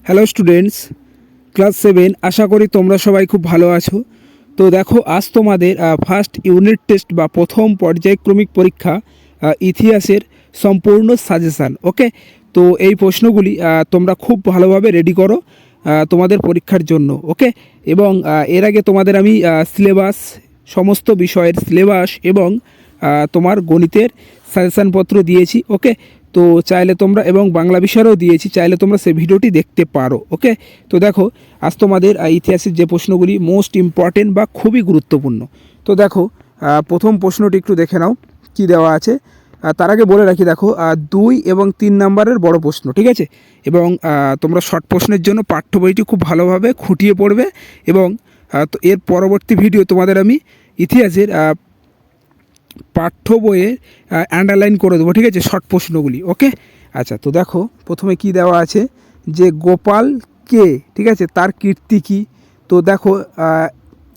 Hello students, class 7। আশা করি তোমরা সবাই খুব ভালো আছো। তো দেখো, আজ তোমাদের ফার্স্ট ইউনিট টেস্ট বা প্রথম পর্যায়ক্রমিক পরীক্ষা ইতিহাসের সম্পূর্ণ সাজেশান। ওকে, তো এই প্রশ্নগুলি তোমরা খুব ভালোভাবে রেডি করো তোমাদের পরীক্ষার জন্য। ওকে, এবং এর আগে তোমাদের আমি সিলেবাস, সমস্ত বিষয়ের সিলেবাস এবং তোমার গণিতের সাজেশানপত্র দিয়েছি। ওকে, তো চাইলে তোমরা, এবং বাংলা বিষয়েরও দিয়েছি, চাইলে তোমরা সেই ভিডিওটি দেখতে পারো। ওকে, তো দেখো, আজ তোমাদের ইতিহাসের যে প্রশ্নগুলি মোস্ট ইম্পর্টেন্ট বা খুবই গুরুত্বপূর্ণ। তো দেখো, প্রথম প্রশ্নটি একটু দেখে নাও কি দেওয়া আছে। তার আগে বলে রাখি, দেখো 2 এবং 3 নাম্বারের বড় প্রশ্ন, ঠিক আছে, এবং তোমরা শর্ট প্রশ্নের জন্য পাঠ্য বইটি খুব ভালোভাবে খুঁটিয়ে পড়বে, এবং তো এর পরবর্তী ভিডিও তোমাদের আমি ইতিহাসের পাঠ্য বইয়ে আন্ডারলাইন করে দেবো, ঠিক আছে, শর্ট প্রশ্নগুলি। ওকে, আচ্ছা, তো দেখো প্রথমে কি দেওয়া আছে যে গোপাল কে, ঠিক আছে, তার কীর্তি কী। তো দেখো,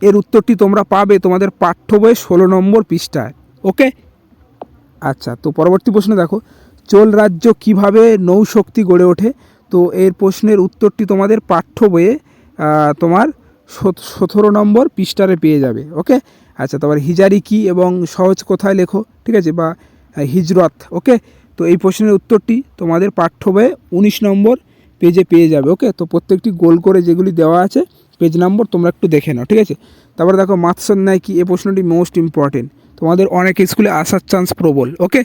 এর উত্তরটি তোমরা পাবে তোমাদের পাঠ্য বইয়ে 16 নম্বর পৃষ্ঠায়। ওকে, আচ্ছা, তো পরবর্তী প্রশ্ন দেখো, চোল রাজ্য কীভাবে নৌশক্তি গড়ে ওঠে। তো এর প্রশ্নের উত্তরটি তোমাদের পাঠ্য বইয়ে তোমার 17 নম্বর পৃষ্ঠারে পেয়ে যাবে। ওকে, আচ্ছা, তারপর হিজারি কি এবং সহজ কোথায় লেখো, ঠিক আছে, বা হিজরত। ওকে, তো এই প্রশ্নের উত্তরটি তোমাদের পাঠ্য বইয়ে 19 নম্বর পেজে পেয়ে যাবে। ওকে, তো প্রত্যেকটি গোল করে যেগুলি দেওয়া আছে পেজ নম্বর তোমরা একটু দেখে নাও, ঠিক আছে। তারপরে দেখো, মাৎস্যন্যায় কি, এই প্রশ্নটি মোস্ট ইম্পর্টেন্ট, তোমাদের অনেক স্কুলে আসার চান্স প্রবল। ওকে,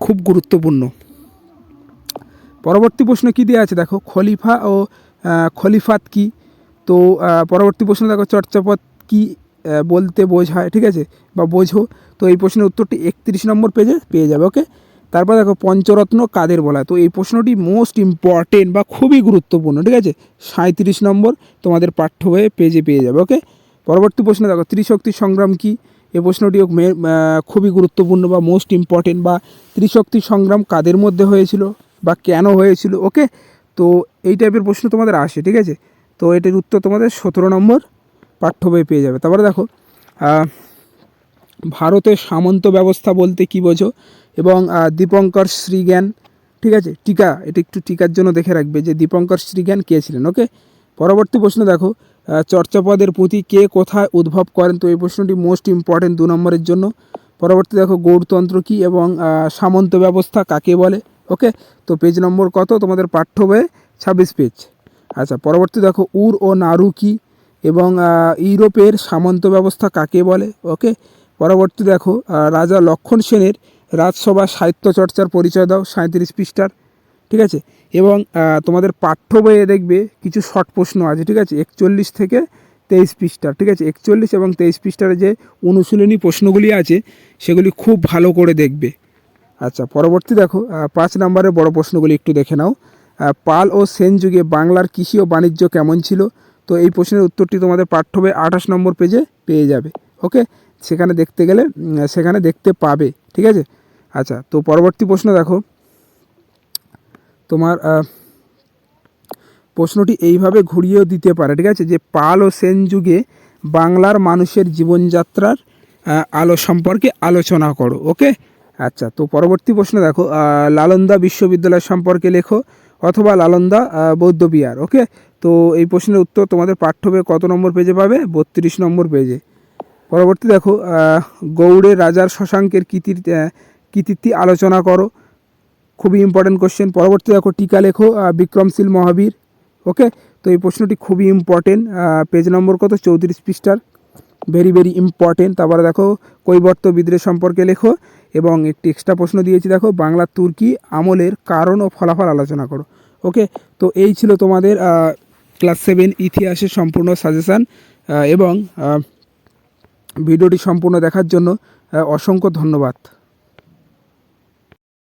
খুব গুরুত্বপূর্ণ। পরবর্তী প্রশ্ন কি দেওয়া আছে দেখো, খলিফা ও খলিফাত কি। তো পরবর্তী প্রশ্ন দেখো, চর্যাপদ কি বলতে বোঝায়, ঠিক আছে, বা বোঝো। তো এই প্রশ্নের উত্তরটি 31 নম্বর পেজে পেয়ে যাবে। ওকে, তারপর দেখো, পঞ্চরত্ন কাদের বলা। তো এই প্রশ্নটি মোস্ট ইম্পর্টেন্ট বা খুবই গুরুত্বপূর্ণ, ঠিক আছে, 37 নম্বর তোমাদের পাঠ্য বইয়ে পেজে পেয়ে যাবে। ওকে, পরবর্তী প্রশ্ন দেখো, ত্রিশক্তি সংগ্রাম কি। এই প্রশ্নটিও খুবই গুরুত্বপূর্ণ বা মোস্ট ইম্পর্টেন্ট, বা ত্রিশক্তি সংগ্রাম কাদের মধ্যে হয়েছিল বা কেন হয়েছিল। ওকে, তো এই টাইপের প্রশ্ন তোমাদের আসে, ঠিক আছে। তো এটির উত্তর তোমাদের 17 নম্বর পাঠ্য বই পেয়ে যাবে। তারপরে দেখো, ভারতের সামন্ত ব্যবস্থা বলতে কী বোঝো, এবং দীপঙ্কর শ্রীজ্ঞান, ঠিক আছে, টিকা, এটা একটু টিকার জন্য দেখে রাখবে যে দীপঙ্কর শ্রীজ্ঞান কে ছিলেন। ওকে, পরবর্তী প্রশ্ন দেখো, চর্যাপদের পুঁথি কে কোথায় উদ্ভব করেন। তো এই প্রশ্নটি মোস্ট ইম্পর্টেন্ট 2 নম্বরের জন্য। পরবর্তী দেখো, গৌড়তন্ত্র কী এবং সামন্ত ব্যবস্থা কাকে বলে। ওকে, তো পেজ নম্বর কত তোমাদের পাঠ্য বইয়ে 26 পেজ। আচ্ছা, পরবর্তী দেখো, উর ও নারু কী এবং ইউরোপের সামন্ত ব্যবস্থা কাকে বলে। ওকে, পরবর্তী দেখো, রাজা লক্ষণ সেনের রাজসভা সাহিত্য চর্চার পরিচয় দাও, 37 পৃষ্ঠার, ঠিক আছে। এবং তোমাদের পাঠ্য বইয়ে দেখবে কিছু শর্ট প্রশ্ন আছে, ঠিক আছে, 41 থেকে 23 পৃষ্ঠার, ঠিক আছে, 41 এবং 23 পৃষ্ঠার যে অনুশীলনী প্রশ্নগুলি আছে সেগুলি খুব ভালো করে দেখবে। আচ্ছা, পরবর্তী দেখো, 5 নম্বরের বড় প্রশ্নগুলি একটু দেখে নাও। পাল ও সেন যুগে বাংলার কৃষি ও বাণিজ্য কেমন ছিল। তো এই প্রশ্নের উত্তরটি তোমাদের পাঠ্য বইয়ে 28 নম্বর পেজে পেয়ে যাবে। ওকে, সেখানে দেখতে গেলে সেখানে দেখতে পাবে, ঠিক আছে। আচ্ছা, তো পরবর্তী প্রশ্ন দেখো, তোমার প্রশ্নটি এইভাবে ঘুরিয়েও দিতে পারে, ঠিক আছে, যে পাল ও সেন যুগে বাংলার মানুষের জীবনযাত্রার আলো সম্পর্কে আলোচনা করো। ওকে, আচ্ছা, তো পরবর্তী প্রশ্ন দেখো, নালন্দা বিশ্ববিদ্যালয় সম্পর্কে লেখো, অথবা নালন্দা বৌদ্ধবিহার। ওকে, তো এই প্রশ্নের উত্তর তোমাদের পাঠ্য বইয়ে কত নম্বর পেজে পাবে, 32 নম্বর পেজে। পরবর্তী দেখো, গৌড়ের রাজার শশাঙ্কের কীর্তি আলোচনা করো, খুবই ইম্পর্টেন্ট কোশ্চেন। পরবর্তী দেখো, টিকা লেখো, বিক্রমশীল মহাবীর। ওকে, তো এই প্রশ্নটি খুবই ইম্পর্টেন্ট, পেজ নম্বর কত, 34 পৃষ্ঠার, ভেরি ভেরি ইম্পর্টেন্ট। তারপরে দেখো, কৈবর্ত বিদ্রোহ সম্পর্কে লেখো, এবং একটি এক্সট্রা প্রশ্ন দিয়েছি দেখো, বাংলা তুর্কি আমলের কারণ ও ফলাফল আলোচনা করো। ওকে, তো এই ছিল তোমাদের ক্লাস 7 ইতিহাসের সম্পূর্ণ সাজেশান, এবং ভিডিওটি সম্পূর্ণ দেখার জন্য অসংখ্য ধন্যবাদ।